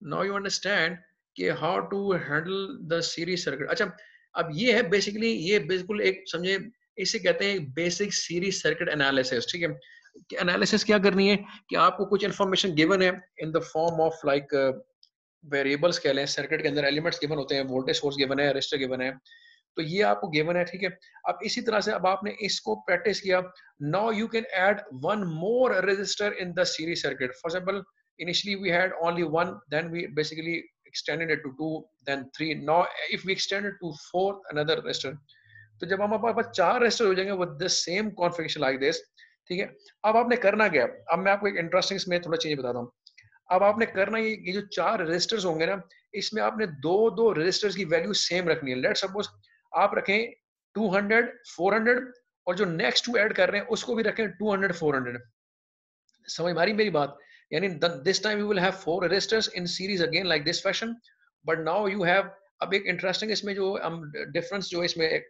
Now you understand कि how to handle the series circuit. अच्छा, अब ये है बेसिकली, ये बिल्कुल एक समझे, इसे कहते हैं बेसिक सीरीज सर्किट एनालिसिस। ठीक है, एनालिसिस क्या करनी है कि आपको कुछ इंफॉर्मेशन गिवन है in the form of like variables कह लें, सर्किट के अंदर एलिमेंट्स गिवन होते हैं, वोल्टेज सोर्स गिवन है, रेजिस्टर गिवन है, तो ये आपको गिवन है। ठीक है, अब इसी तरह से अब आपने इसको प्रैक्टिस किया, now you can add one more resistor in the series circuit. For example, initially we had only one, then we basically extended it to two, then three. Now if we extend it to four, another resistor, तो जब हमारे पास चार resistor हो जाएंगे with the same configuration like this, ठीक है। अब आपने करना क्या, अब मैं आपको एक इंटरेस्टिंग इसमें थोड़ा चीज बताता हूँ। अब आपने करना ये जो चार रेजिस्टर्स होंगे ना, इसमें आपने दो दो रेजिस्टर्स की वैल्यू सेम रखनी है। लेट सपोज आप रखें 200 400, और जो नेक्स्ट टू ऐड कर रहे हैं उसको भी रखें 200 400। समझ मारी मेरी बात? यानी this time you will have four resistors in series again like this fashion, but now you have, अब एक इंटरेस्टिंग इसमें जो हम डिफरेंस जो इसमें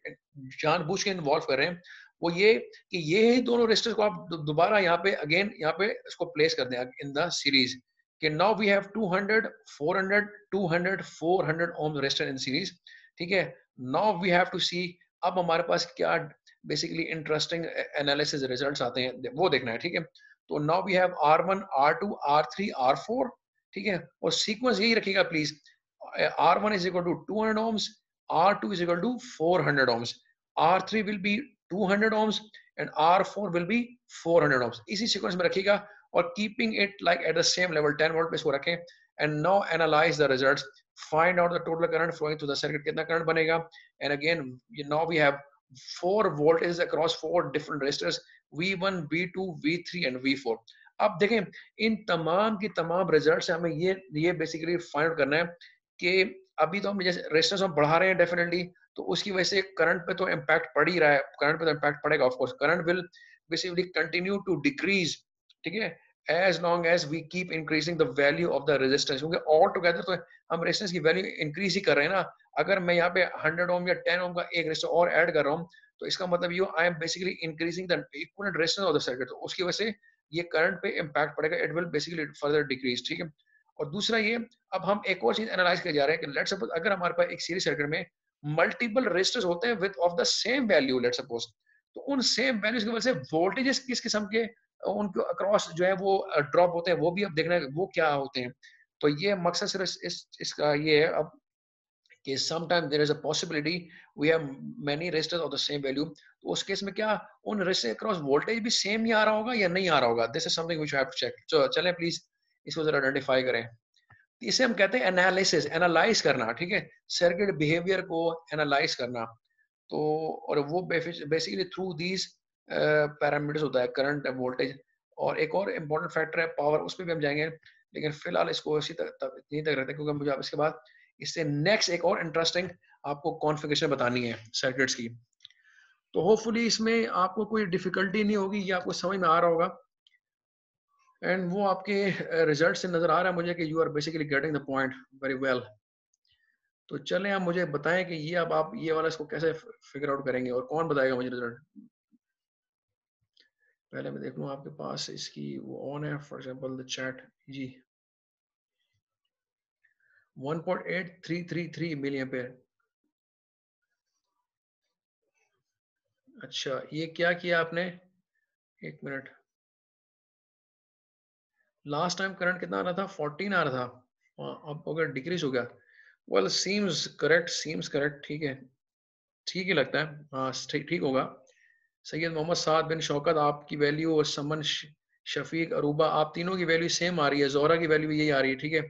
जानबूझ के इन्वॉल्व कर रहे हैं, वो ये कि ये ही दोनों रेजिस्टर्स को आप दोबारा यहाँ पे अगेन यहाँ पे इसको प्लेस कर दें इन द सीरीज, कि now we have 200 400 200 400 ohm resistor in series. ठीक है, now we have to see, अब हमारे पास क्या बेसिकली इंटरेस्टिंग एनालिसिस रिजल्ट्स आते हैं वो देखना है। ठीक है, तो now we have R1 R2 R3 R4। ठीक है, और सीक्वेंस यही रखिएगा please, R1 is equal to 200 ohms, R2 is equal to 400 ohms, R3 will be 200 ohms and R4 will be 400 ohms। इसी सीक्वेंस में रखिएगा और keeping it like at the same level 10 volt पे इसको रखें। And now analyse the results, find out the total current flowing through the circuit, कितना current बनेगा। And again now we have four voltage across four different resistors, V1 V2 V3 and V4। अब देखें इन तमाम की तमाम result से हमें ये बेसिकली फाइंड आउट करना है कि अभी तो हम जैसे रेजिस्टेंस हम बढ़ा रहे हैं डेफिनेटली, तो उसकी वजह से करंट पे तो इम्पैक्ट पड़ ही रहा है, करंट पे तो इम्पैक्ट पड़ेगा of course, current will basically continue to decrease. ठीक है, as long as we keep increasing the value of the resistance, क्योंकि ऑल टुगेदर तो हम रेजिस्टेंस की वैल्यू इंक्रीज ही कर रहे हैं ना। अगर मैं यहाँ पे 100 ओम या 10 ओम का एक रेजिस्टर और ऐड कर रहा हूँ, तो इसका मतलब ये I am basically increasing the equivalent resistance of the circuit, तो उसकी वजह से ये करंट पे इम्पैक्ट पड़ेगा, it will basically further decrease. ठीक है, और दूसरा ये, अब हम एक और चीज एनालाइज कर जा रहे हैं कि लेट्स सपोज अगर हमारे पास एक सीरीज सर्किट में मल्टीपल रेजिस्टर्स होते हैं with of the same value, let's suppose, तो उन सेम वैल्यूज की वजह से वोल्टेजेस किस किस्म के उनके अक्रॉस जो है वो ड्रॉप होते हैं, वो भी अब देखना है वो क्या होते हैं। तो ये मकसद सिर्फ इसका ये है अब कि sometime there is a possibility we have many resistors of the same value, तो उस केस में क्या उन रेजिस्टर अक्रॉस वोल्टेज भी सेम ही आ रहा होगा या नहीं आ रहा होगा। This is something which you have to check. तो चलें प्लीज इसको जरा आइडेंटिफाई करें। इसे हम कहते हैं एनालिसिस, एनालाइज करना। ठीक है, सर्किट बिहेवियर को एनालाइज करना। तो और वो बेसिकली थ्रू दीज पैरामीटर्स होता है, करंट, वोल्टेज, और एक और इम्पोर्टेंट फैक्टर है पावर, उस पर भी हम जाएंगे, लेकिन फिलहाल इसको इसी तक यहीं तक रखते हैं, क्योंकि मुझे अब इसके बाद इससे नेक्स्ट एक और इंटरेस्टिंग आपको कॉन्फ़िगरेशन बतानी है सर्किट्स की। तो होपफुली इसमें आपको कोई डिफिकल्टी नहीं होगी, ये आपको समझ में आ रहा होगा, एंड वो आपके रिजल्ट से नजर आ रहा है मुझे कि you are basically getting the point very well. तो चलें आप मुझे बताएं कि ये अब आप ये वाला इसको कैसे फिगर आउट करेंगे और कौन बताएगा मुझे रिजल्ट। पहले मैं देख लूँ आपके पास इसकी वो ऑन है, फॉर एग्जांपल द चैट जी। 1.8333 मिली एम्पेयर। अच्छा, ये क्या किया आपने, एक मिनट, लास्ट टाइम करंट कितना आ रहा था, 14 आ रहा था, हाँ, अब अगर डिक्रीज हो गया, well seems correct, seems correct, ठीक है, ठीक ही लगता है, हाँ ठीक ठीक होगा। सैयद मोहम्मद साद बिन शौकत, आपकी वैल्यू और समन शफीक अरूबा, आप तीनों की वैल्यू सेम आ रही है, जोहरा की वैल्यू भी यही आ रही है। ठीक है,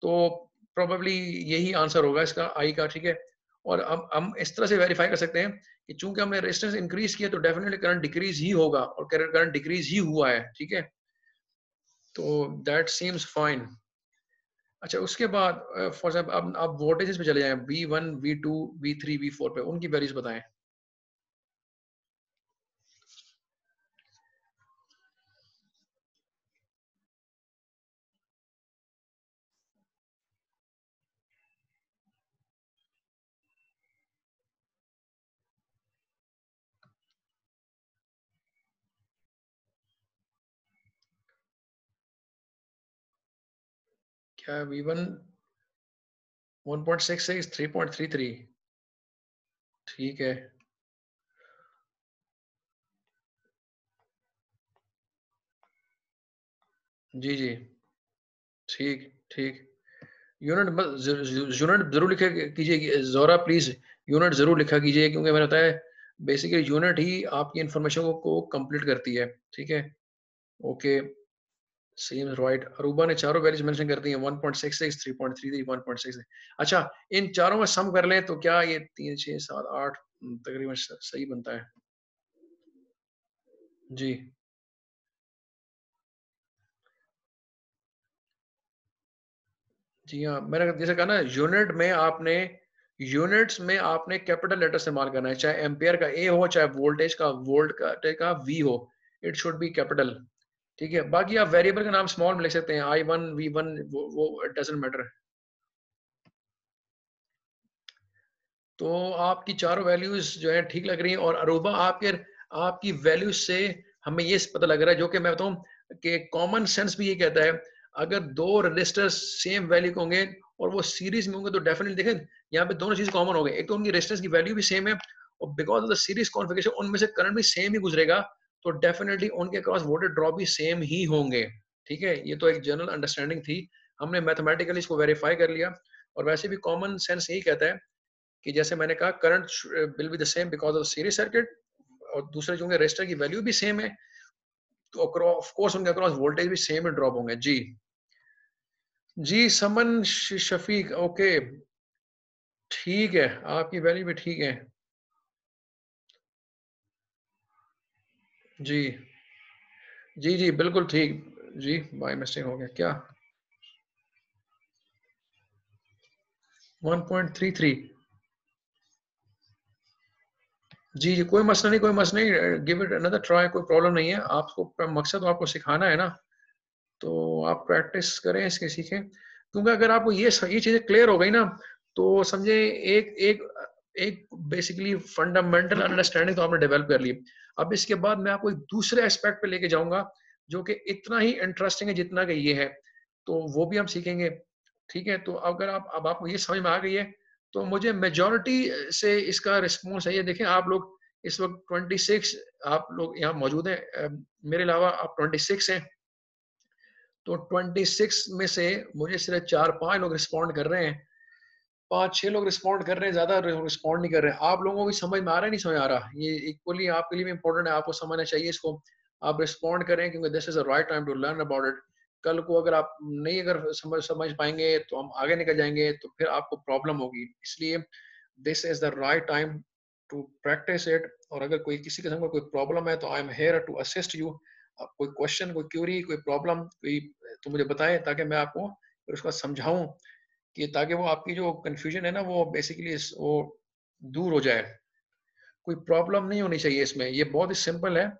तो प्रोबेबली यही आंसर होगा इसका आई का। ठीक है, और अब हम इस तरह से वेरीफाई कर सकते हैं कि चूंकि हमने रेजिस्टेंस इंक्रीज किया तो डेफिनेटली करंट डिक्रीज ही होगा, और करंट डिक्रीज ही हुआ है। ठीक है, तो दैट सीम्स फाइन। अच्छा, उसके बाद फॉर एग्जाम्पल अब आप वोल्टेजेस पे चले जाएं, V1 V2 V3 V4 पे उनकी वैल्यूज बताएं। क्या V1 1.66 3.33? ठीक है। जी, जी। ठीक, ठीक। यूनिट यूनिट ज़रूर लिखा कीजिए ज़ोरा प्लीज़ यूनिट ज़रूर लिखा कीजिए क्योंकि मैंने बताया बेसिकली यूनिट ही आपकी इन्फॉर्मेशन को कंप्लीट करती है। ठीक है? Okay, seems right. अरूबा ने चारों वैल्यूज़ मेंशन कर दी हैं 1.66, 3.33, 1.6। अच्छा, इन चारों में सम कर लें तो क्या ये 3, 6, 7, 8 तकरीबन सही बनता है। जी। जी हाँ, मैंने जैसे कहा ना यूनिट्स में आपने कैपिटल लेटर इस्तेमाल करना है, चाहे एम्पेयर का ए हो, चाहे वोल्टेज का वोल्ट का वी हो, इट शुड बी कैपिटल। ठीक है, बाकी आप वेरिएबल का नाम स्मॉल में लिख सकते हैं, I1 V1 वो इट डजंट मैटर। तो आपकी चारों वैल्यूज जो है ठीक लग रही हैं और अरूबा आपकी वैल्यूज से हमें ये पता लग रहा है जो कि मैं बताऊं कि कॉमन सेंस भी ये कहता है अगर दो रजिस्टर्स सेम वैल्यू के होंगे और वो सीरीज में होंगे तो डेफिनेटली देखें यहाँ पे दोनों चीज कॉमन हो गए, एक तो उनकी रेजिस्टेंस की वैल्यू भी सेम है और because of the series configuration उनमें से करंट भी सेम ही गुजरेगा, तो डेफिनेटली उनके क्रॉस वोल्टेज ड्रॉप भी सेम ही होंगे। ठीक है, ये तो एक जनरल अंडरस्टैंडिंग थी, हमने मैथमेटिकली इसको वेरीफाई कर लिया। और वैसे भी कॉमन सेंस यही कहता है कि जैसे मैंने कहा current will be the same because of series circuit और दूसरे जो रेजिस्टर की वैल्यू भी सेम है, तो ऑफ कोर्स उनके अक्रॉस वोल्टेज भी सेम ही ड्रॉप होंगे। जी, जी समन शफीक ओके, ठीक है, आपकी वैल्यू भी ठीक है। जी, जी, जी बिल्कुल ठीक। जी, बाय मिस्टेक हो गया क्या? 1.33? जी, जी कोई मसला नहीं, कोई मसला नहीं, गिव इट अनदर ट्राई, कोई प्रॉब्लम नहीं है। आपको मकसद तो आपको सिखाना है ना, तो आप प्रैक्टिस करें, इसके सीखें, क्योंकि अगर आपको ये चीजें क्लियर हो गई ना तो समझे एक एक एक बेसिकली फंडामेंटल अंडरस्टैंडिंग तो आपने डेवलप कर ली। अब इसके बाद मैं आपको एक दूसरे एस्पेक्ट पे लेके जाऊंगा जो कि इतना ही इंटरेस्टिंग है जितना कि ये है, तो वो भी हम सीखेंगे। ठीक है, तो अगर आप अब आपको ये समझ में आ गई है तो मुझे मेजोरिटी से इसका रिस्पॉन्स है ये देखें, आप लोग इस वक्त 26 आप लोग यहाँ मौजूद हैं, मेरे अलावा आप 26 हैं, तो 26 में से मुझे सिर्फ 4-5 लोग रिस्पॉन्ड कर रहे हैं, 5-6 लोग रिस्पॉन्ड कर रहे हैं, ज्यादा रिस्पॉन्ड नहीं कर रहे हैं। आप लोगों को भी समझ में आ रहा है, नहीं समझ आ रहा, ये इक्वली आपके लिए भी इंपॉर्टेंट है, आपको समझना चाहिए इसको। आप रिस्पॉन्ड करें क्योंकि this is the right time to learn about it. कल को अगर आप नहीं अगर समझ पाएंगे तो हम आगे निकल जाएंगे, तो फिर आपको प्रॉब्लम होगी, इसलिए this is the right time to practise it. और अगर कोई किसी किस्म का कोई प्रॉब्लम है तो I am here to assist you. कोई क्वेश्चन, कोई क्यूरी, कोई प्रॉब्लम, कोई तो मुझे बताएं ताकि मैं आपको फिर उसका समझाऊं कि ताकि वो आपकी जो कंफ्यूजन है ना वो बेसिकली वो दूर हो जाए। कोई प्रॉब्लम नहीं होनी चाहिए इसमें, ये बहुत ही सिंपल है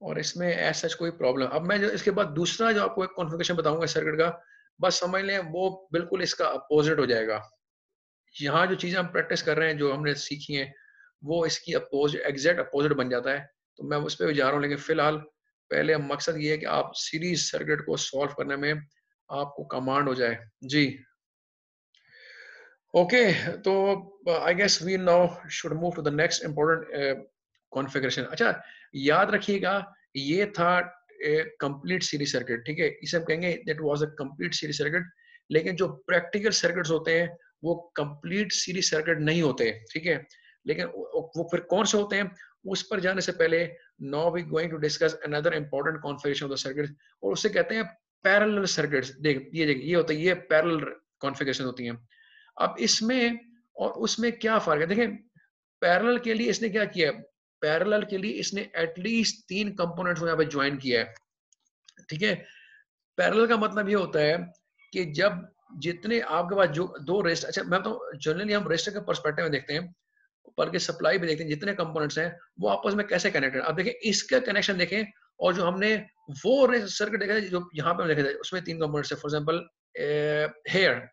और इसमें ऐसा सच कोई प्रॉब्लम। अब मैं जो इसके बाद दूसरा जो आपको एक कॉन्फ़िगरेशन बताऊंगा सर्किट का, बस समझ लें वो बिल्कुल इसका अपोजिट हो जाएगा। यहाँ जो चीजें हम प्रैक्टिस कर रहे हैं, जो हमने सीखी हैं, वो इसकी अपोजिट, एग्जैक्ट अपोजिट बन जाता है। तो मैं उस पर भी जा रहा हूँ, लेकिन फिलहाल पहले मकसद ये है कि आप सीरीज सर्किट को सॉल्व करने में आपको कमांड हो जाए। जी, ओके, तो I guess we now should move to the next important configuration. अच्छा, याद रखिएगा ये था कंप्लीट सीरीज सर्किट। ठीक है, इसे हम कहेंगे that was a complete series circuit, लेकिन जो प्रैक्टिकल सर्किट्स होते हैं वो कंप्लीट सीरीज सर्किट नहीं होते। ठीक है, लेकिन वो फिर कौन से होते हैं, उस पर जाने से पहले now we going to discuss another important configuration of the circuit, और उसे कहते हैं पैरेलल सर्किट्स। देख ये होता है, ये पैरेलल कॉन्फ़िगरेशन होती हैं। अब इसमें और उसमें क्या फर्क है, देखें पैरेलल के लिए इसने क्या किया है, पैरेलल के लिए इसने एटलीस्ट 3 कंपोनेंट्स को यहाँ पे ज्वाइन किया है। ठीक है, पैरेलल का मतलब ये होता है कि जब जितने आपके पास जो दो रेस्ट, अच्छा मैं तो जनरली हम रेस्टर के पर्सपेक्टिव में देखते हैं, बल्कि सप्लाई भी देखते हैं, जितने कंपोनेंट्स हैं वो आपस में कैसे कनेक्टेड। अब देखें इसका कनेक्शन देखें, और जो हमने वो सर्किट देखा है जो यहाँ पे देखा था उसमें 3 कंपोनेंट्स है, फॉर एग्जांपल हेयर,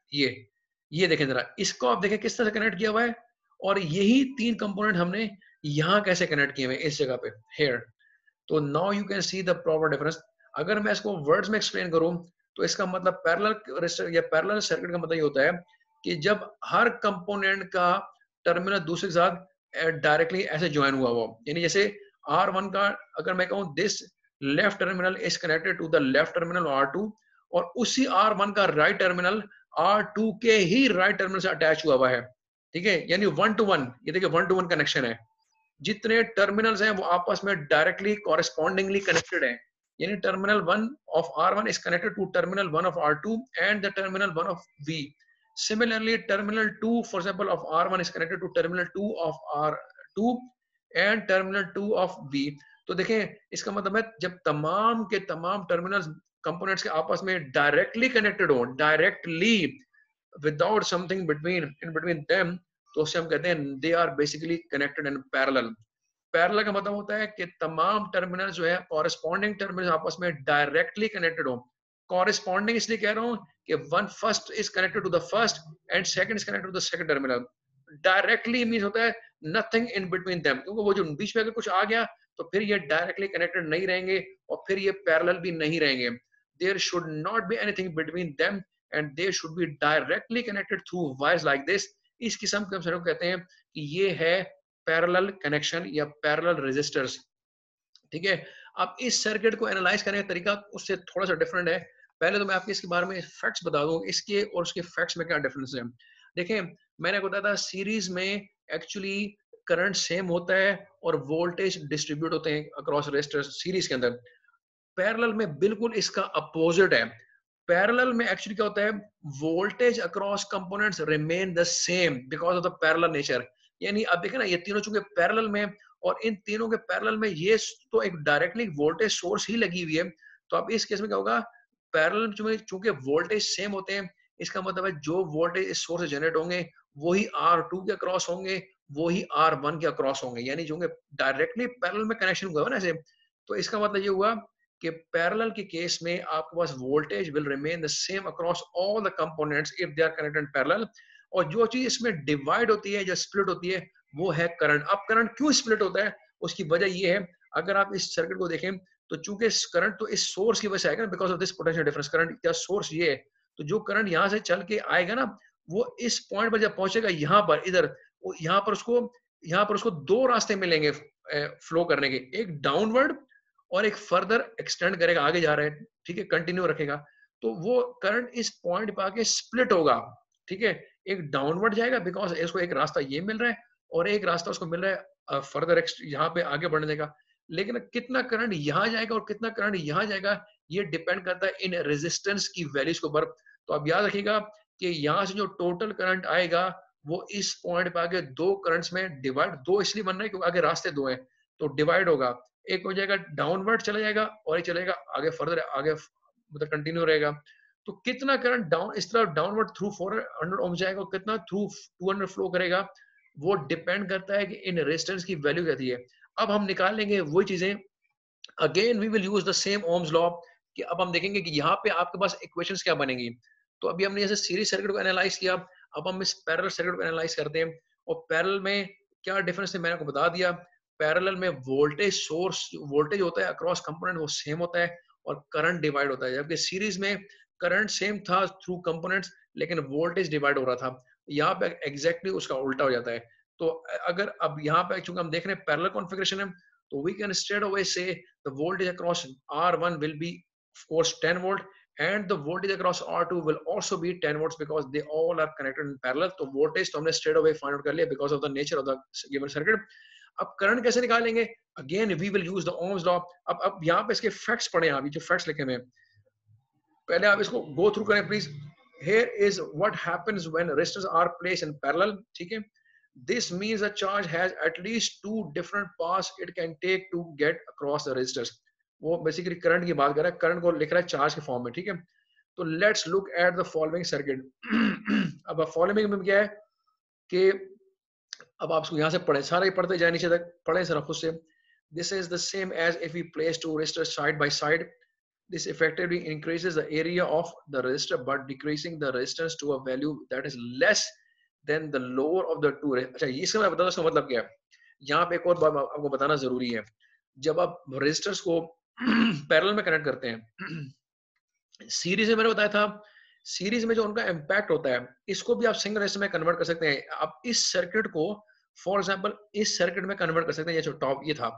ये देखें जरा, इसको आप देखें किस तरह से कनेक्ट किया हुआ है, और यही 3 कंपोनेंट हमने यहाँ कैसे कनेक्ट किए हुए इस जगह पे हेयर। तो now you can see the proper difference. अगर मैं इसको वर्ड्स में एक्सप्लेन करूं तो इसका मतलब पैरेलल रेजिस्टर या पैरेलल सर्किट का मतलब ये होता है कि जब हर कंपोनेंट का टर्मिनल दूसरे के साथ डायरेक्टली ऐसे ज्वाइन हुआ हो, यानी जैसे R1 का अगर मैं कहूँ this left terminal is connected to the left terminal R2 और उसी R1 का राइट टर्मिनल R2 के ही राइट टर्मिनल से अटैच हुआ है, ठीक है, यानी 1 to 1, ये देखिए 1 to 1 कनेक्शन है। जितने टर्मिनल्स हैं वो आपस में डायरेक्टली कॉरेस्पॉन्डिंगली कनेक्टेड है, यानी terminal 1 of R1 is connected to terminal 1 of R2 and the terminal 1 of V. Similarly, terminal 2, for example, of R1 is connected to terminal 2 of R2 and terminal 2 of V. तो देखें इसका मतलब है जब तमाम के तमाम टर्मिनल्स कंपोनेंट्स के आपस में डायरेक्टली कनेक्टेड हो, directly without something between in between them, तो उससे हम कहते हैं they are basically connected in parallel. Parallel का मतलब होता है कि तमाम टर्मिनल जो है कॉरेस्पॉन्डिंग टर्मिनल आपस में डायरेक्टली कनेक्टेड हो। कॉरेस्पॉन्डिंग इसलिए कह रहा हूं कि one first is connected to the first and second is connected to the second terminal. Directly means होता है नथिंग इन बिटवीन देम, क्योंकि वो जो बीच में अगर कुछ आ गया तो फिर ये डायरेक्टली कनेक्टेड नहीं रहेंगे और फिर ये पैरेलल भी नहीं रहेंगे। There should not be anything between them and they should be directly connected through wires like this. इस किस्म के हम कहते हैं कि ये है पैरेलल कनेक्शन या पैरेलल रेजिस्टर्स, ठीक है। अब इस सर्किट को एनालाइज करने का तरीका उससे थोड़ा सा डिफरेंट है। पहले तो मैं आपको इसके बारे में फैक्ट्स बता दूं, इसके और उसके फैक्ट्स में क्या डिफरेंस है। देखें, मैंने बताया था सीरीज में एक्चुअली करंट सेम होता है और वोल्टेज डिस्ट्रीब्यूट होते हैं अक्रॉस रेजिस्टर्स सीरीज के अंदर। पैरेलल में बिल्कुल इसका अपोजिट है। पैरेलल में एक्चुअली क्या होता है, voltage across components remain the same because of the parallel nature. यानी अब देखें ना, ये तीनों चूंकि पैरेलल में और इन तीनों के पैरेलल में ये तो एक डायरेक्टली वोल्टेज सोर्स ही लगी हुई है, तो अब इस केस में क्या होगा, पैरेलल में चूंकि वोल्टेज सेम होते हैं, इसका मतलब है जो वोल्टेज इस सोर्स से जनरेट होंगे वही R2 के अक्रॉस होंगे, वही R1 के अक्रॉस होंगे, यानी जो डायरेक्टली पैरेलल में कनेक्शन हुआ है ना ऐसे। तो इसका मतलब ये हुआ कि पैरेलल के केस में आपके पास voltage will remain the same across all the components if they are connected parallel. और जो चीज इसमें डिवाइड होती है या स्प्लिट होती है वो है करंट। अब करंट क्यों स्प्लिट होता है, उसकी वजह ये है, अगर आप इस सर्किट को देखें तो चूंकि करंट तो इस सोर्स की वजह से आएगा, because of this potential difference current का सोर्स ये है, तो जो करंट यहाँ से चल के आएगा ना, वो इस पॉइंट पर जब पहुंचेगा यहाँ पर इधर, यहाँ पर उसको दो रास्ते मिलेंगे फ्लो करने के, एक डाउनवर्ड और एक फर्दर एक्सटेंड करेगा, आगे जा रहा है, ठीक है, कंटिन्यू रखेगा। तो वो करंट इस पॉइंट पे आके स्प्लिट होगा, ठीक है, एक डाउनवर्ड जाएगा बिकॉज इसको एक रास्ता ये मिल रहा है और एक रास्ता उसको मिल रहा है फर्दर यहाँ पे आगे बढ़ने का। लेकिन कितना करंट यहाँ जाएगा और कितना करंट यहाँ जाएगा ये डिपेंड करता है इन रेजिस्टेंस की वैल्यूज के ऊपर। तो आप याद रखिएगा कि यहाँ से जो टोटल करंट आएगा वो इस पॉइंट पे आगे दो करंट्स में डिवाइड, दो इसलिए बन रहा है क्योंकि आगे रास्ते दो हैं, तो डिवाइड होगा, एक हो जाएगा डाउनवर्ड चला जाएगा और एक चलेगा आगे फर्दर आगे मतलब कंटिन्यू रहेगा। तो कितना करंट डाउन इस तरह डाउनवर्ड थ्रू 400 ओम जाएगा और कितना थ्रू 200 फ्लो करेगा, वो डिपेंड करता है कि इन रेजिस्टेंस की वैल्यू कहती है। अब हम निकाल लेंगे वही चीजें, again we will use the same ohm's law, कि अब हम देखेंगे कि यहाँ पे आपके पास इक्वेशंस क्या बनेंगी। तो अभी हमने जैसे सीरीज सर्किट को एनालाइज किया, अब हम इस पैरेलल सर्किट को एनालाइज करते हैं। और पैरेलल में क्या डिफरेंस है मैंने आपको बता दिया। पैरेलल में वोल्टेज सोर्स, वोल्टेज होता है अक्रॉस कंपोनेंट वो सेम होता है और करंट डिवाइड होता है, जबकि सीरीज में करंट सेम था थ्रू कंपोनेंट्स लेकिन वोल्टेज डिवाइड हो रहा था। यहाँ पे एग्जैक्टली उसका उल्टा हो जाता है। तो अगर अब यहाँ पे चूंकि हम देख रहे हैं पैरेलल कॉन्फ़िगरेशन है, तो वी कैन स्ट्रेट अवे से the voltage across R1 will be of course 10 volt and the voltage across R2 will also be 10 volts because they all are connected in parallel। तो voltage तो हमने straight away find out कर लिया because of the nature of the given circuit. अब current कैसे निकालेंगे, again we will use the Ohm's law. अब यहाँ पे इसके फैक्ट्स पढ़े, अभी जो फैक्ट्स लिखे हुए हैं पहले आप इसको गो थ्रू करें please. Here is what happens when resistors are placed in parallel, ठीक है। This means a charge has at least two different paths it can take to get across the resistors। वो basically current की बात कर रहा है, current को लिख रहा है चार्ज के फॉर्म में, ठीक है। तो let's look at the following circuit. अब फॉलोइंग में क्या है कि अब आप इसको यहाँ से पढ़े, सारे पढ़ते जाए नीचे तक, पढ़े सर खुद से। This is the same as if we place two resistors side by side। This effectively increases the area of the resistor but decreasing the resistance to a value that is less than the lower of the two। अच्छा इसका मैं बताऊँ, इसका मतलब क्या है। यहाँ पे एक और बात आपको बताना जरूरी है, जब आप रेजिस्टर्स को पैरेलल में कनेक्ट करते हैं सीरीज में मैंने बताया था, सीरीज में जो उनका इम्पैक्ट होता है, इसको भी आप सिंगल रेजिस्टर में कन्वर्ट कर सकते हैं। आप इस सर्किट को फॉर एग्जांपल इस सर्किट में कन्वर्ट कर सकते हैं। ये जो टॉप ये था,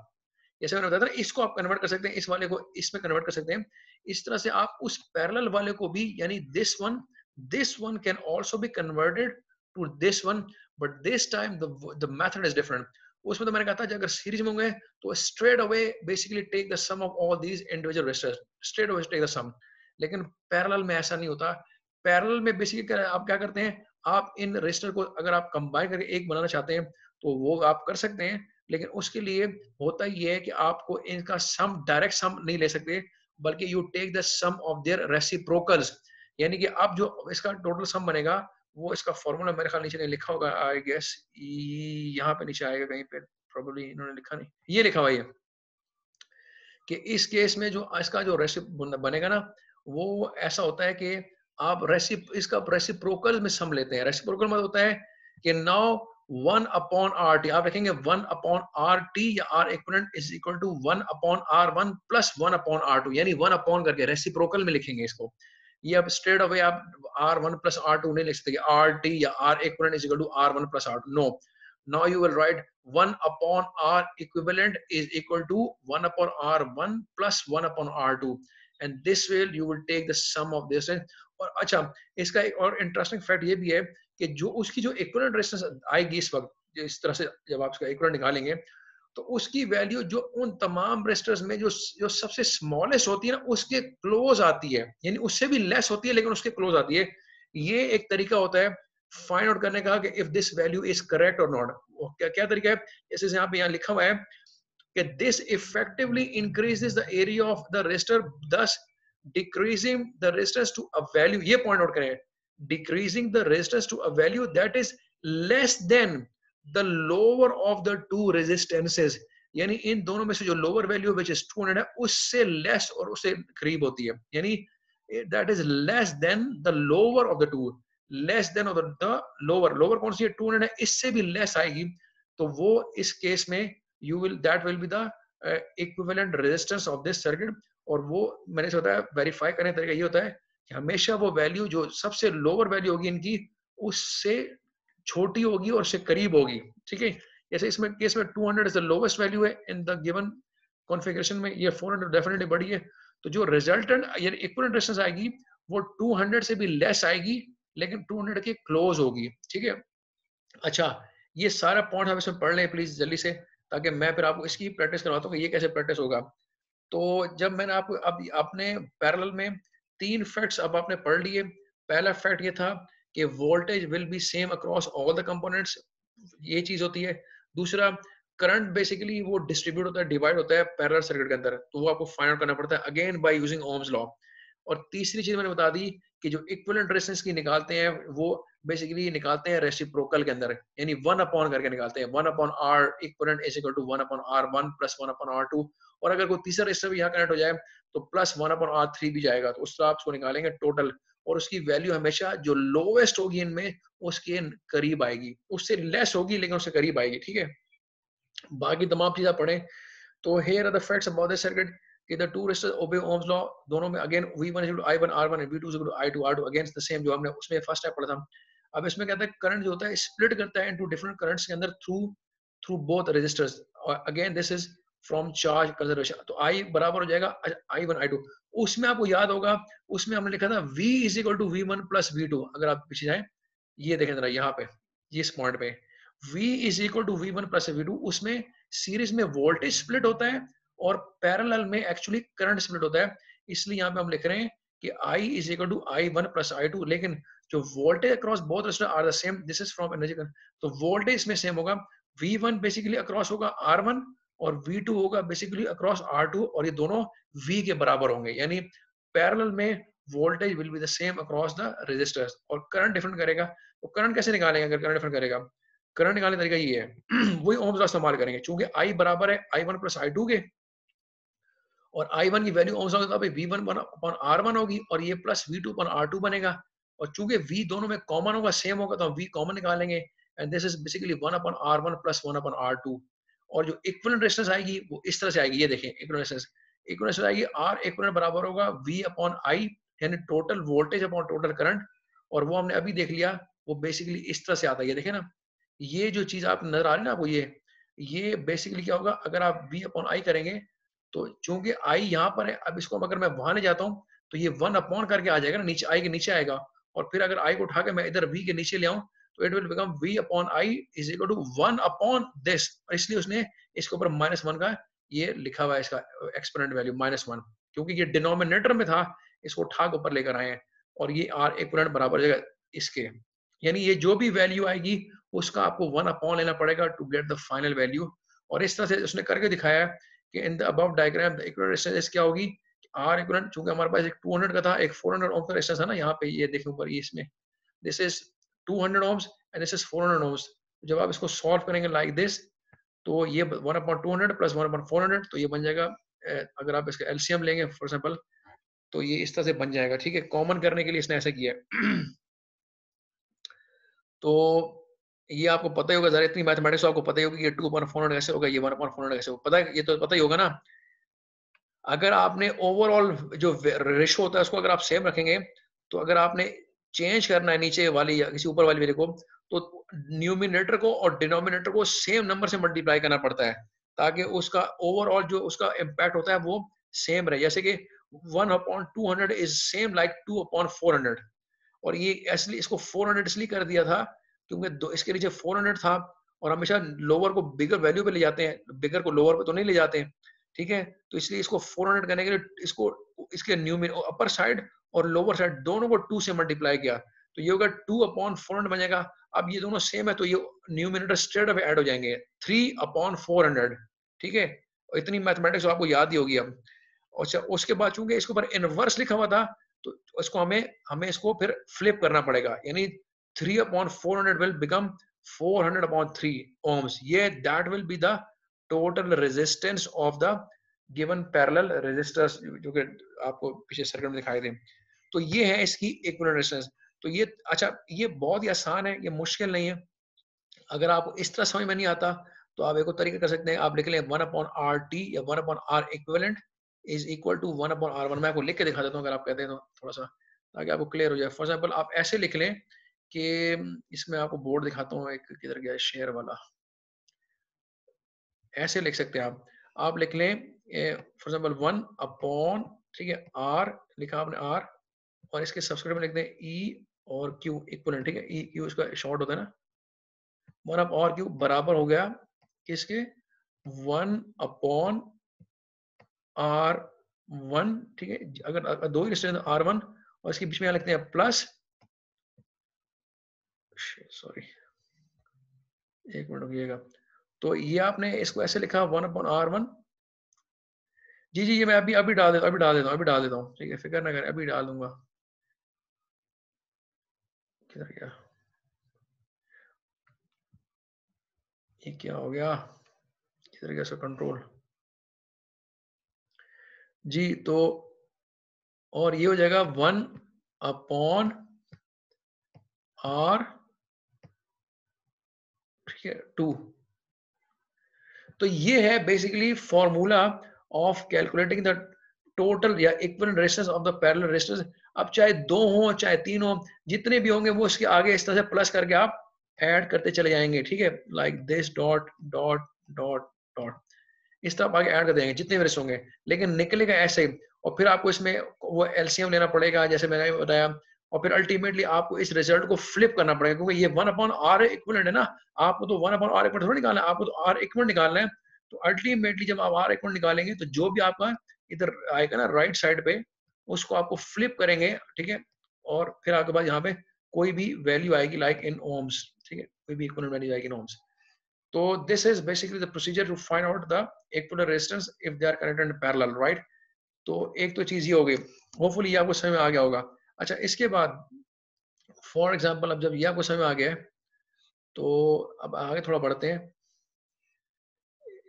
जैसे मैंने बताया था ना, इसको आप कन्वर्ट कर सकते हैं, इस वाले को इसमें कन्वर्ट कर सकते हैं। इस तरह से आप उस पैरेलल वाले को भी, यानी this one can also be converted to this one, but this time the method is different. उसमें तो मैंने कहा था कि अगर सीरीज में होंगे तो straight away basically take the sum of all these individual resistors, straight away take the sum. लेकिन पैरेलल में ऐसा नहीं होता। पैरेलल में बेसिकली आप क्या करते हैं, आप इन रजिस्टर को अगर आप कंबाइन करके एक बनाना चाहते हैं तो वो आप कर सकते हैं, लेकिन उसके लिए होता ये है कि आपको इनका सम डायरेक्ट सम नहीं ले सकते, बल्कि you take the sum of their reciprocals. यानी कि अब जो इसका टोटल सम बनेगा, वो इसका फॉर्मूला मेरे ख्याल नीचे नहीं लिखा होगा, आई गेस यहाँ पे नीचे आएगा कहीं पे, प्रोबेबली इन्होंने लिखा नहीं, ये लिखा हुआ है कि इस केस में जो इसका जो रेसिप बनेगा ना, वो ऐसा होता है कि आप इसका रेसिप्रोकल में सम लेते हैं। रेसिप्रोकल मतलब होता है कि नाउ 1 अपॉन आर टी, आप लिखेंगे 1 अपॉन आर टी या R equivalent is equal to 1 upon R one plus 1 upon R two, यानी 1 अपॉन करके रेसिप्रोकल में लिखेंगे इसको। ये अब स्ट्रेट अवे आप R one plus R two नहीं लिख सकते, आर टी या R equivalent is equal to R one plus R two, no. Now you will write 1 upon R equivalent is equal to 1 upon R1 plus 1 upon R2, and this way you will take the sum of this। और अच्छा, इसका एक और interesting fact ये भी है कि जो उसकी जो इक्विवेलेंट रेजिस्टेंस आएगी इस वक्त, इस तरह से जब आप इसका इक्विवेलेंट निकालेंगे, तो उसकी वैल्यू जो उन तमाम रेजिस्टर्स में जो जो सबसे स्मॉलेस्ट होती है ना, उसके क्लोज आती है, यानी उससे भी लेस होती है लेकिन उसके क्लोज आती है। ये एक तरीका होता है फाइंड आउट करने का कि if this value is correct और नॉट। क्या क्या तरीका है, जैसे यहाँ पे यहाँ लिखा हुआ है कि this effectively increases the area of the resistor, thus decreasing the resistance to a value, ये पॉइंट आउट करें, decreasing the resistance to a value that is less than the lower of the two resistances. यानी इन दोनों में से जो lower value which is 200 है, उससे लेस और उससे करीब होती है, यानी that is less than the lower of the to, less than of the lower, lower कौन सी है 200 है, इससे भी लेस आएगी, तो वो इस केस में you will that will be the equivalent resistance of this circuit. और वो मैंने बताया वेरीफाई करने का तरीका ये होता है कि हमेशा वो वैल्यू जो सबसे लोअर वैल्यू होगी इनकी, उससे छोटी होगी और उससे करीब होगी, ठीक है। जैसे इसमें केस में 200 इज द लोवेस्ट वैल्यू है इन द गिवन कॉन्फ़िगरेशन में, ये 400 डेफिनेटली बड़ी है, तो जो रिजल्टेंट यानी इक्विवेलेंट रेजिस्टेंस आएगी वो 200 से भी लेस आएगी, लेकिन 200 के क्लोज होगी, ठीक है। अच्छा, ये सारा पॉइंट हम इसमें पढ़ लें प्लीज जल्दी से, ताकि मैं फिर आपको इसकी प्रैक्टिस करवाता हूँ कि ये कैसे प्रैक्टिस होगा। तो जब मैंने आपको अब आपने पैरेलल में 3 फैक्ट्स अब आपने पढ़ लिए। पहला फैक्ट ये था कि voltage will B same across all the components, ये चीज होती है। दूसरा, करंट बेसिकली वो डिस्ट्रीब्यूट होता है, डिवाइड होता है पैरेलल सर्किट के अंदर, तो वो आपको फाइंड आउट करना पड़ता है again by using Ohm's law. और तीसरी चीज मैंने बता दी कि जो इक्विवेलेंट रेजिस्टेंस की निकालते हैं वो बेसिकली निकालते हैं रेसिप्रोकल के अंदर, यानी 1 अपॉन करके निकालते हैं, 1 upon R equivalent is equal to 1 upon R one plus 1 upon R two. और अगर कोई तीसरा रेजिस्टर भी यहाँ कनेक्ट हो जाए तो प्लस 1 अपॉन आर थ्री भी जाएगा, तो उससे आप उसको निकालेंगे टोटल, और उसकी वैल्यू हमेशा जो लोवेस्ट होगी इनमें उसके करीब आएगी, उससे लेस होगी लेकिन उससे करीब आएगी, ठीक है। बाकी तमाम चीजें पढ़ें। तो here are the facts about this circuit कि the two resistors obey Ohm's law, दोनों में again V1 is equal to I1 R1 and V2 is equal to I2 R2, against the same जो हमने उसमें फर्स्ट टाइम पढ़ा था। अब इसमें कहता है करंट जो होता है स्प्लिट करता है इनटू डिफरेंट करंट्स के अंदर थ्रू थ्रू बोथ रेजिस्टर्स, और again this is from charge conservation, तो I बराबर हो जाएगा I1 I2। उसमें आपको याद होगा, उसमें हमने लिखा था V is equal to V1 plus V2, अगर आप पीछे जाए ये देखें जरा यहाँ पे इस पॉइंट पे V is equal to V1 plus V2, उसमें सीरीज में वोल्टेज स्प्लिट होता है और पैरेलल में एक्चुअली करंट स्प्लिट होता है, इसलिए यहाँ पे हम लिख रहे हैं कि I is equal to I1 plus I2, लेकिन जो voltage across both resistor are the same, this is from energy, तो वोल्टेज इसमें सेम होगा। V1 बेसिकली अक्रॉस होगा R1 और V2 होगा बेसिकली अक्रॉस R2, और ये दोनों V के बराबर होंगे, यानी पैरेलल में voltage will be the same across the resistors. और करंट डिफरेंट करेगा, तो करंट कैसे निकालेंगे अगर करंट डिफरेंट करेगा, करंट निकालने का तरीका ये है वही ओम्स लॉ इस्तेमाल करेंगे, चूंकि I बराबर है I1 प्लस I2 के, और I1 की वैल्यू ओम्स लॉ के मुताबिक V1 अपॉन R1 होगी और ये प्लस V2 अपॉन R2 बनेगा, और चूंकि V दोनों में कॉमन होगा सेम होगा तो हम V कॉमन निकालेंगे, and this is basically 1 upon R1 plus 1 upon R2। और जो इक्विवेलेंट रेजिस्टेंस आएगी वो इस तरह से आएगी, ये देखें इक्विवेलेंट रेजिस्टेंस, इक्विवेलेंट आएगी R इक्विवेलेंट बराबर होगा V अपॉन I यानी total voltage upon total current, और वो हमने अभी देख लिया, वो बेसिकली इस तरह से आता है। ये देखें ना, ये जो चीज आप नजर आ रही है ना आपको, ये बेसिकली क्या होगा, अगर आप v अपॉन आई करेंगे, तो चूंकि आई यहाँ पर है, अब इसको अगर मैं वहां ले जाता हूँ तो ये 1 अपॉन करके आ जाएगा ना, नीचे आई के नीचे आएगा, और फिर अगर आई को उठा के मैं इधर v के नीचे ले आऊं, तो it will become v upon I is equal to 1 upon this, इसलिए उसने इसके ऊपर -1 का ये लिखा हुआ है, इसका एक्सपोनेंट वैल्यू -1, क्योंकि ये डिनोमिनेटर में था, इसको उठा के ऊपर लेकर आए हैं, और ये r एक्विवेलेंट बराबर हो जाएगा इसके, यानी ये जो भी वैल्यू आएगी उसका आपको 1 अपॉन लेना पड़ेगा to get the final value. और इस तरह से उसने करके दिखाया है कि in the above diagram the equivalent resistance क्या होगी, आर इक्विवेलेंट, चूंकि हमारे पास एक 200 का था, एक 400 ओम का रेजिस्टेंस है ना, यहाँ पे ये देखें ऊपर, ये इसमें this is 200 ohms and this is 400 ohms. जब आप इसको सॉल्व करेंगे लाइक दिस, तो ये 1/200 प्लस 1/400, तो ये बन जाएगा, अगर आप इसका एलसीएम लेंगे फॉर एग्जांपल, तो ये इस तरह से बन जाएगा। ठीक है, कॉमन करने के लिए इसने ऐसा किया है। तो ये आपको पता ही होगा, जरा इतनी मैथमेटिक्स आपको पता ही होगी, ये 2/400 कैसे होगा, ये 1/400 कैसे होगा, पता है, ये तो पता ही होगा ना। अगर आपने ओवरऑल जो रेशो होता है उसको अगर आप सेम रखेंगे, तो अगर आपने चेंज करना है नीचे वाली या किसी ऊपर वाली वेरिएबल को, तो न्यूमिनेटर को और डिनोमिनेटर को सेम नंबर से मल्टीप्लाई करना पड़ता है, ताकि उसका ओवरऑल जो उसका इम्पैक्ट होता है वो सेम रहे। जैसे कि 1/200 इज सेम लाइक 2/400, और ये इसलिए इसको 400 इसलिए कर दिया था क्योंकि इसके नीचे 400 था, और हमेशा लोअर को बिगर वैल्यू पे ले जाते हैं, बिगर को लोअर पे तो नहीं ले जाते हैं। ठीक है, तो इसलिए इसको 400 करने के लिए इसको इसके अपर साइड और लोअर साइड दोनों को 2 से मल्टीप्लाई किया, तो ये होगा 2/400 बन जाएगा। अब ये दोनों सेम है, तो ये न्यूमिनेटर स्ट्रेट अवे ऐड हो जाएंगे, 3/400। ठीक है, और इतनी मैथमेटिक्स आपको याद ही होगी अब। अच्छा, उसके बाद चूंकि इसके ऊपर इनवर्स लिखा हुआ था, तो इसको हमें हमें इसको फिर फ्लिप करना पड़ेगा, यानी 3/400 will become 400/3 ohms। ये that will be the total resistance of the given parallel resistors, जो कि आपको पीछे सर्किट में दिखाई दे। तो ये है इसकी इक्विवेलेंट रेजिस्टेंस। तो ये, अच्छा, ये बहुत ही आसान है, ये मुश्किल नहीं है। अगर आपको इस तरह समझ में नहीं आता, तो आप एक और तरीका कर सकते हैं, आप लिख लें 1/RT या 1/R equivalent is equal to 1/R1। मैं आपको लिख के दिखा देता हूँ, अगर आप कहते हैं तो थोड़ा सा, ताकि आपको क्लियर हो जाए। फॉर एग्जाम्पल आप ऐसे लिख लें कि, इसमें आपको बोर्ड दिखाता हूँ, एक किधर गया शेयर वाला, ऐसे लिख सकते हैं आप लिख लें फॉर एग्जाम्पल 1/, ठीक है, R लिखा आपने R, और इसके सब्सक्रिप्ट में लिखते हैं E और Q इक्विवेलेंट। ठीक है, E Q इसका शॉर्ट होता है ना, 1/R क्यूब बराबर हो गया किसके, 1/R1। ठीक है, अगर दो ही रेजिस्टेंस R1 और इसके बीच में लिखते हैं प्लस, सॉरी एक मिनट रुकिएगा, तो ये आपने इसको ऐसे लिखा 1/R1। जी जी, ये मैं अभी डाल देता हूँ। ठीक है, फिक्र ना करें, अभी डाल दूंगा। किधर गया, ये क्या हो गया, किधर गया इसका कंट्रोल। जी, तो और ये हो जाएगा 1/R, ठीक है, 2। तो ये है basically formula of calculating the total या equivalent resistance of the parallel resistance. अब चाहे 2 हो चाहे 3 हो, जितने भी होंगे वो इसके आगे इस तरह से प्लस करके आप ऐड करते चले जाएंगे। ठीक है, like this dot dot dot dot, इस तरह आप आगे ऐड कर देंगे जितने भी रेजिस्टेंस होंगे, लेकिन निकलेगा ऐसे ही। और फिर आपको इसमें वो एलसीएम लेना पड़ेगा, जैसे मैंने बताया, और फिर अल्टीमेटली आपको इस रिजल्ट को फ्लिप करना पड़ेगा, क्योंकि ये 1/R इक्विवेलेंट है ना, आपको तो 1/R इक्विवेलेंट थोड़ा निकालना है, आपको तो R इक्विवेलेंट निकालना है। तो अल्टीमेटली जब आप R इक्विवेलेंट निकालेंगे, तो जो भी आपका इधर आएगा ना राइट साइड पे, उसको आपको फ्लिप करेंगे। ठीक है, और फिर आपके पास यहाँ पे कोई भी वैल्यू आएगी लाइक इन ओम्स। ठीक है, कोई भी इक्विवेलेंट वैल्यू आएगी इन ओम्स। तो this is basically the procedure to find out the equivalent resistance if they are connected in parallel, right? तो एक तो चीज ये हो गई, होपफुली ये आपको समझ में आ गया होगा। अच्छा, इसके बाद फॉर एग्जांपल अब जब ये आपको समझ में आ गया है, तो अब आगे थोड़ा बढ़ते हैं।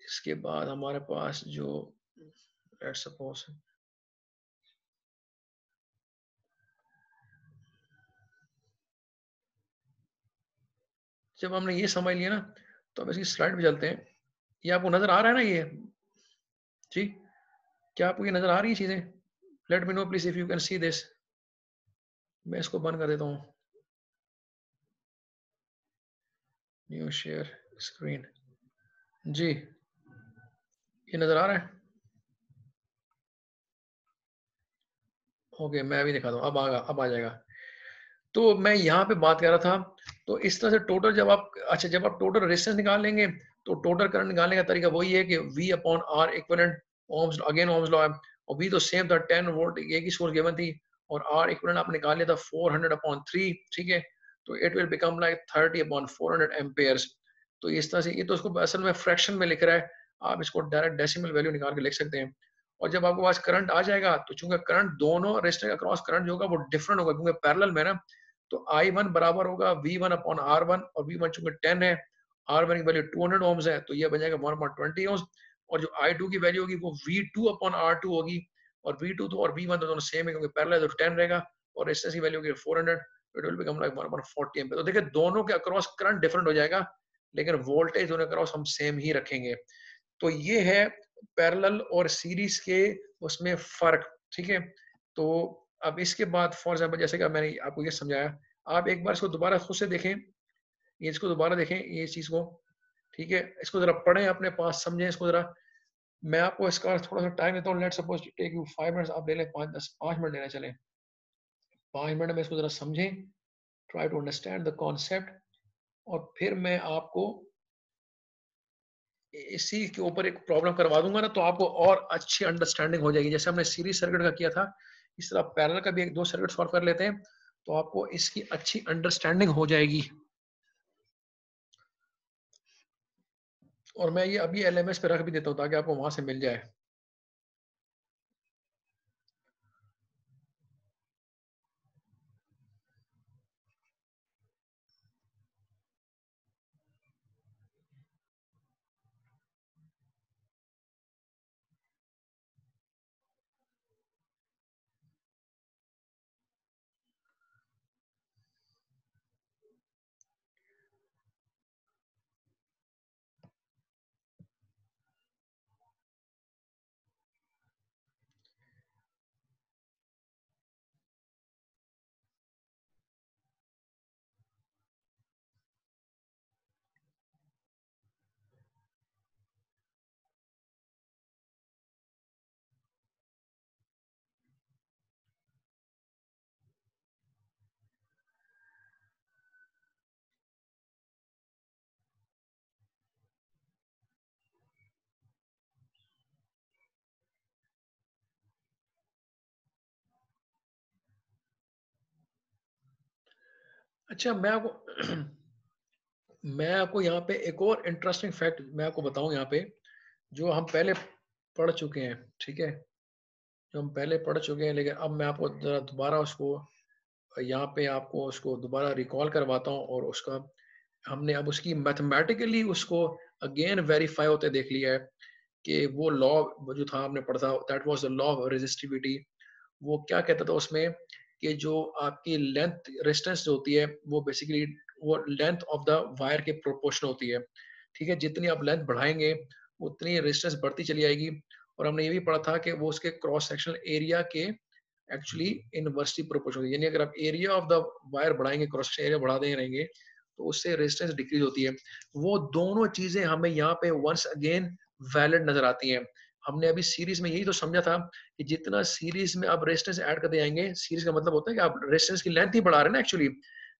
इसके बाद हमारे पास जो, लेट्स सपोज, जब हमने ये समझ लिया ना, तो अब इसकी स्लाइड पे चलते हैं। ये आपको नजर आ रहा है ना ये, जी, क्या आपको ये नजर आ रही है चीजें? Let me know please if you can see this. मैं इसको बंद कर देता हूँ, न्यू शेयर स्क्रीन। जी, ये नजर आ रहा है? ओके, मैं भी दिखाता हूँ, अब आ जाएगा। तो मैं यहाँ पे बात कर रहा था, तो इस तरह से टोटल जब आप, अच्छा जब आप टोटल रेजिस्टेंस निकाल लेंगे, तो टोटल करंट निकालने का तरीका वही है कि V upon R equivalent ohms, again Ohm's law है, और V तो सेम था 10 वोल्ट, एक ही सोर्स गिवन थी, और R इक्विवेलेंट आपने निकाल लिया था 400 अपॉन 3, ठीक है, तो it will become like 30 upon 400 Ampere's. तो इस तरह से, ये तो उसको असल में फ्रैक्शन में लिख रहा है, आप इसको डायरेक्ट डेसिमल वैल्यू निकाल के लिख सकते हैं। और जब आपके पास करंट आ जाएगा, तो चूंकि करंट दोनों रेजिस्टर के अक्रॉस करंट जो होगा वो डिफरेंट होगा, क्योंकि पैरेलल में ना, तो I1 बराबर होगा V1 अपॉन R1, और V1 चूंकि 10 है, R1 की वैल्यू 200 ओम्स है, तो ये बन जाएगा 1/20 ओम्स, और जो I2 की वैल्यू होगी वो V2 अपॉन R2 होगी, और V2 तो और V1 तो दोनों सेम है, क्योंकि पैरेलल है तो 10 रहेगा, और रेजिस्टेंस की वैल्यू होगी 400, it will become like 1/40 ampere. तो देखिए दोनों के अक्रॉस करंट डिफरेंट हो जाएगा, लेकिन वोल्टेज दोनों के अक्रॉस हम सेम ही रखेंगे। तो ये है पैरेलल और सीरीज के उसमें फर्क, ठीक है। तो अब इसके बाद फॉर एग्जाम्पल जैसे कि मैंने आपको ये समझाया, आप एक बार इसको दोबारा खुद से देखें, ये इसको दोबारा देखें ये चीज को, ठीक है, इसको जरा पढ़ें अपने पास, समझें इसको जरा। मैं आपको इसका थोड़ा सा टाइम देता हूँ, let's suppose take you 5 minutes, आप ले लें 5 मिनट लेना, चले 5 मिनट में इसको जरा समझें, try to understand the concept, और फिर मैं आपको इसी के ऊपर एक प्रॉब्लम करवा दूंगा ना, तो आपको और अच्छी अंडरस्टैंडिंग हो जाएगी। जैसे हमने सीरीज सर्किट का किया था, इस तरह पैरेलल का भी एक दो सर्किट सॉल्व कर लेते हैं, तो आपको इसकी अच्छी अंडरस्टैंडिंग हो जाएगी। और मैं ये अभी LMS पे रख भी देता हूँ ताकि आपको वहां से मिल जाए। अच्छा, मैं आपको यहाँ पे एक और इंटरेस्टिंग फैक्ट मैं आपको बताऊं यहाँ पे, जो हम पहले पढ़ चुके हैं, ठीक है, जो हम पहले पढ़ चुके हैं, लेकिन अब मैं आपको जरा दोबारा उसको यहाँ पे आपको उसको दोबारा रिकॉल करवाता हूँ, और उसका हमने अब उसकी मैथमेटिकली उसको अगेन वेरीफाई होते देख लिया है, कि वो लॉ जो था हमने पढ़ा था, that was the law of resistivity. वो क्या कहता था उसमें, कि जो आपकी लेंथ रेजिस्टेंस जो होती है, वो बेसिकली वो लेंथ ऑफ द वायर के प्रोपोर्शन होती है, ठीक है, जितनी आप लेंथ बढ़ाएंगे उतनी रेजिस्टेंस बढ़ती चली आएगी। और हमने ये भी पढ़ा था कि वो उसके क्रॉस सेक्शनल एरिया के एक्चुअली इनवर्सली प्रोपोर्शनल, यानी अगर आप एरिया ऑफ द वायर बढ़ाएंगे, क्रॉस सेक्शन एरिया बढ़ा दे रहेंगे, तो उससे रेजिस्टेंस डिक्रीज होती है। वो दोनों चीजें हमें यहाँ पे वंस अगेन वैलिड नजर आती हैं। हमने अभी सीरीज में यही तो समझा था, कि जितना सीरीज में आप रेजिस्टेंस ऐड करते जाएंगे, सीरीज का मतलब होता है कि आप रेजिस्टेंस की लेंथ ही बढ़ा रहे हैं ना एक्चुअली,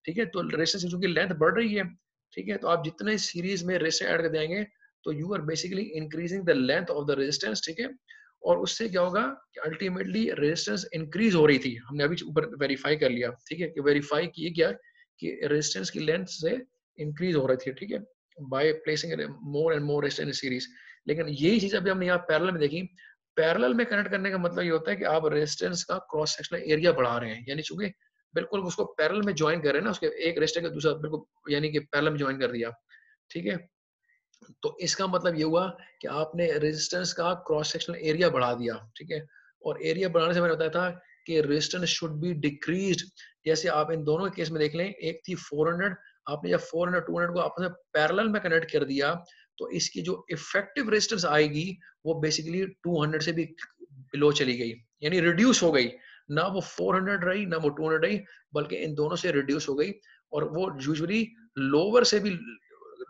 ठीक है, तो रेजिस्टेंस की चूंकि लेंथ बढ़ रही है, ठीक है, तो आप जितने सीरीज में रेजिस्टेंस ऐड करते जाएंगे, तो you are basically increasing the length of the resistance, ठीक है। और उससे क्या होगा कि अल्टीमेटली रेजिस्टेंस इंक्रीज हो रही थी, हमने अभी ऊपर वेरीफाई कर लिया, ठीक है, कि वेरीफाई किए क्या, कि रेजिस्टेंस की लेंथ से इंक्रीज हो रही थी, ठीक है, by placing more and more resistance series. लेकिन यही चीज अभी हमने यहाँ पैरेलल में देखी। पैरेलल में कनेक्ट करने का मतलब ये होता है कि आप रेजिस्टेंस का क्रॉस सेक्शनल एरिया बढ़ा रहे हैं, यानी चूंकि बिल्कुल उसको पैरेलल में ज्वाइन कर रहे हैं ना, उसके एक रेजिस्टर के दूसरा बिल्कुल, यानी कि पैरेलल में ज्वाइन कर दिया, ठीक है। तो इसका मतलब ये हुआ कि आपने रेजिस्टेंस का क्रॉस सेक्शनल एरिया बढ़ा दिया, ठीक है। और एरिया बढ़ाने से मैंने बताया था कि रेजिस्टेंस शुड बी डिक्रीज्ड। जैसे आप इन दोनों केस में देख लें, एक थी 400, आपने जब 400 200 को आपस में पैरेलल में कनेक्ट कर दिया, तो इसकी जो इफेक्टिव रेजिस्टेंस आएगी वो बेसिकली 200 से भी बिलो चली गई, यानी रिड्यूस हो गई। ना वो 400 रही ना वो 200 रही, बल्कि इन दोनों से रिड्यूस हो गई, और वो यूजुअली लोअर से भी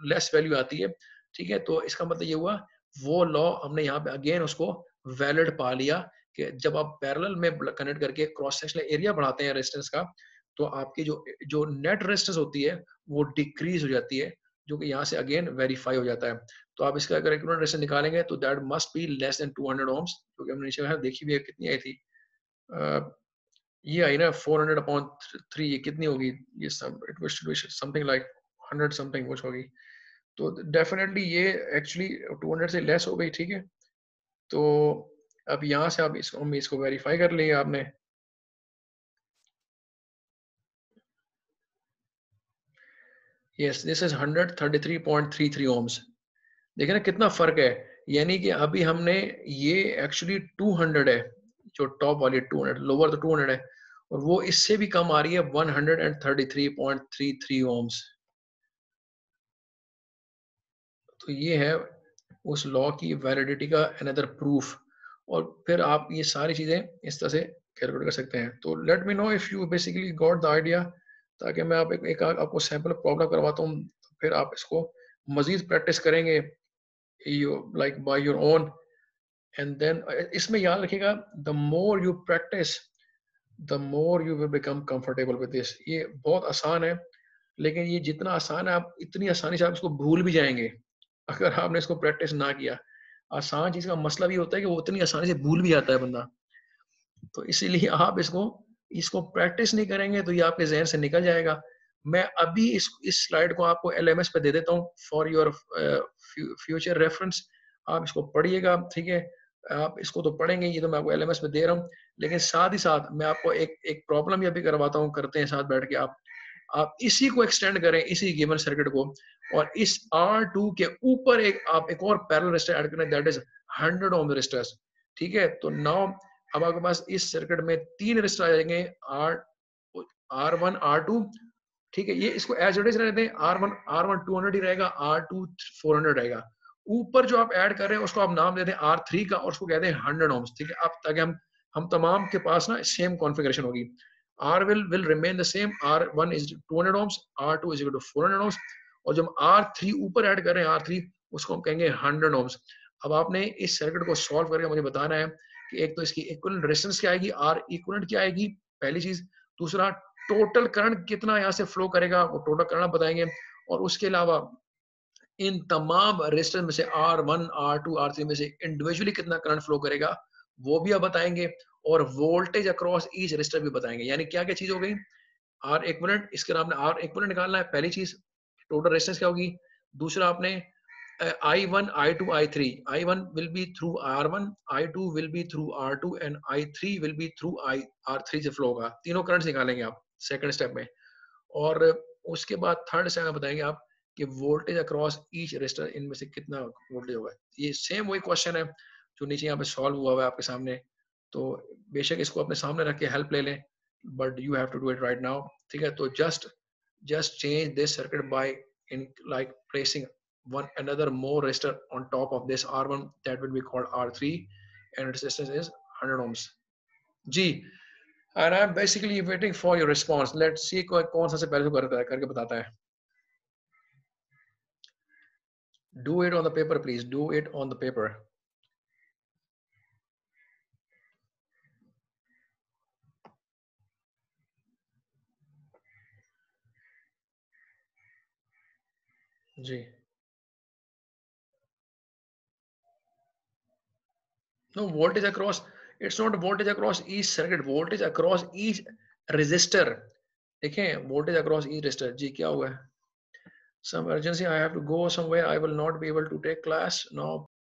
लेस वैल्यू आती है। ठीक है, तो इसका मतलब ये हुआ वो लॉ हमने यहाँ पे अगेन उसको वैलिड पा लिया कि जब आप पैरेलल में कनेक्ट करके क्रॉस सेक्शनल एरिया बढ़ाते हैं रेजिस्टेंस का, तो आपकी जो जो नेट रेजिस्टेंस होती है वो डिक्रीज हो जाती है, जो कि यहाँ से अगेन वेरीफाई हो जाता है। तो आप इसका अगर इक्विवेलेंट रेजिस्टेंस निकालेंगे तो that must be less than 200 ohms, क्योंकि हमने नीचे देखी भी है कितनी आई थी, अ, ये आई ना 400 अपॉन 3, ये कितनी होगी, ये सब it was something like 100 something कुछ होगी। तो डेफिनेटली ये एक्चुअली 200 से लेस हो गई। ठीक है, तो अब यहाँ से आप इसको वेरीफाई कर लिया आपने। Yes, this is 133.33 ohms. देखिए ना कितना फर्क है, यानी कि अभी हमने ये एक्चुअली 200 है, जो टॉप वाली 200, लोअर तो 200 है, और वो इससे भी कम आ रही है 133.33 ओम्स। तो ये है उस लॉ की वैलिडिटी का अनदर प्रूफ, और फिर आप ये सारी चीजें इस तरह से कैलकुलेट कर सकते हैं। तो let me know if you basically got the idea, ताकि मैं एक आपको सैंपल प्रॉब्लम करवाता हूँ, फिर आप इसको मजीद प्रैक्टिस करेंगे, you like by your own, and then इसमें याद रखिएगा, the more you practice the more you will become comfortable with this. ये बहुत आसान है, लेकिन ये जितना आसान है आप इतनी आसानी से आप इसको भूल भी जाएंगे अगर आपने इसको प्रैक्टिस ना किया। आसान चीज का मसला भी होता है कि वो उतनी आसानी से भूल भी जाता है बंदा। तो इसीलिए आप इसको इसको प्रैक्टिस नहीं करेंगे तो ये आपके जहन से निकल जाएगा। मैं अभी इस स्लाइड को आपको एलएमएस पे दे देता हूँ फॉर योर फ्यूचर रेफरेंस। आप इसको पढ़िएगा, ठीक है। आप इसको तो पढ़ेंगे, ये तो मैं आपको एलएमएस पे दे रहा हूँ, लेकिन साथ ही साथ मैं आपको एक एक प्रॉब्लम ये भी करवाता हूँ, करते हैं साथ बैठ के। आप इसी को एक्सटेंड करें, इसी गिवन सर्किट को, और इस R2 के ऊपर आप एक और पैरेलल रेजिस्टर ऐड करें, दैट इज 100 ओम रेजिस्टर्स। ठीक है, तो नाउ अब आपके पास इस सर्किट में 3 रेजिस्टर आ जाएंगे, R1 R2। ठीक है, ये इसको एज इट इज रहने दें, R1 200 ही रहेगा, R2 400 रहेगा। ऊपर जो आप ऐड कर रहे हैं उसको आप नाम दे दें R3 का, और उसको कहते हैं 100 ओम्स। ठीक है, अब ताकि हम तमाम के पास ना सेम कॉन्फ़िगरेशन होगी। R will remain the same, R1 is 200 ohms, R2 is equal to 400 ohms, और जब R3 ऊपर ऐड कर रहे हैं R3, उसको हम कहेंगे 100 ohms। अब आपने इस सर्किट को सॉल्व करके मुझे बताना है कि एक तो इसकी इक्विवेलेंट रेजिस्टेंस क्या आएगी, R इक्विवेलेंट क्या आएगी, पहली चीज। दूसरा, टोटल करंट कितना यहाँ से फ्लो करेगा, वो टोटल करंट बताएंगे। और उसके अलावा इन तमाम रेजिस्टर में से R1 R2 R3 में से इंडिविजुअली कितना करंट फ्लो करेगा, वो भी आप बताएंगे। और वोल्टेज अक्रॉस ईच रेजिस्टर भी बताएंगे। यानी क्या क्या चीज हो गई, आर इक्विवेलेंट, इसके नाम ने आर इक्विवेलेंट निकालना है, पहली चीज। टोटल रेजिस्टेंस क्या होगी। दूसरा, आपने I1 I2 I3, I1 will be through R1, I2 will be through R2, and I3 will be through R3 से फ्लो होगा। तीनों करंट्स निकालेंगे आप सेकंड स्टेप में। और उसके बाद थर्ड स्टेप में बताएंगे आप कि वोल्टेज अक्रॉस ईच रेजिस्टर इनमें से कितना वोल्टेज होगा। ये सेम वही क्वेश्चन है जो नीचे यहाँ पे सॉल्व हुआ हुआ है आपके सामने। तो बेशक इसको अपने सामने रख के हेल्प ले लें, but you have to do it right now. ठीक है, तो just change this circuit by in like placing one another more resistor on top of this R1, that will be called R3, and resistance is 100 ohms ji. and I'm basically waiting for your response. Let's see कौन सा से पहले करता है, करके बताता है। Do it on the paper, please. Do it on the paper. Ji. No, voltage across, it's not voltage across each circuit, voltage across each resistor। देखें, voltage across each resistor। जी, क्या हुआ है? Some urgency, I have to go somewhere, I will not be able to take class now।